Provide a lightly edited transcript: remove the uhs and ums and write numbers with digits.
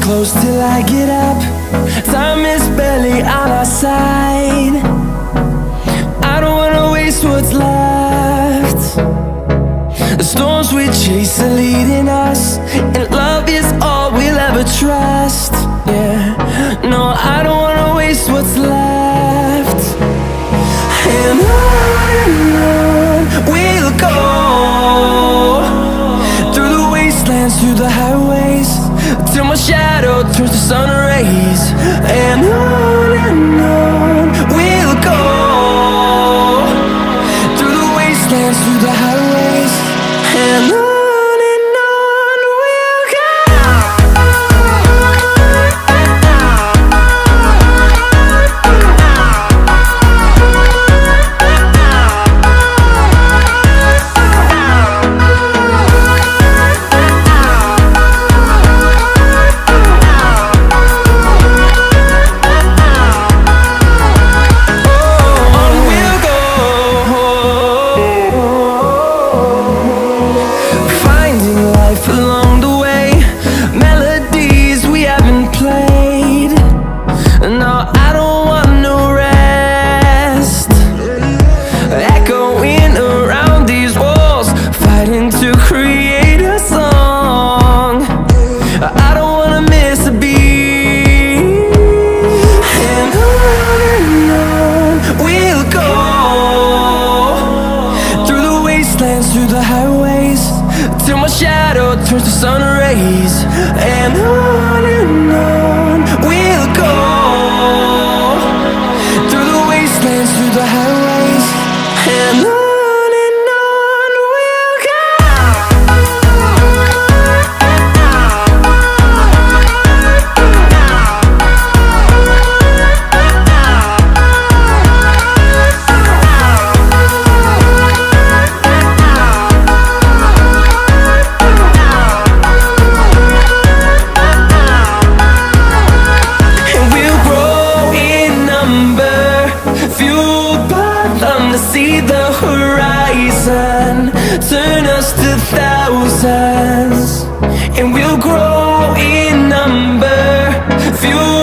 close till I get up. Time is barely on our side. I don't wanna waste what's left. The storms we chase are leading us, and love is all we'll ever trust. Yeah, no, I don't wanna waste what's left. And on we'll go, through the wastelands, through the highways, till my shadow turns to sun rays. And on we'll go, through the wastelands, through the highways, and on we'll go. Along the way, melodies we haven't played. No, I don't want no rest. Echoing around these walls, fighting to create a song. I don't wanna miss a beat. And on we'll go, through the wastelands, through the highways, till my shadow turns to sun rays. And on we'll go, through the wastelands, through the highways, and on we'll go. See the horizon turn us to thousands, and we'll grow in number, fuel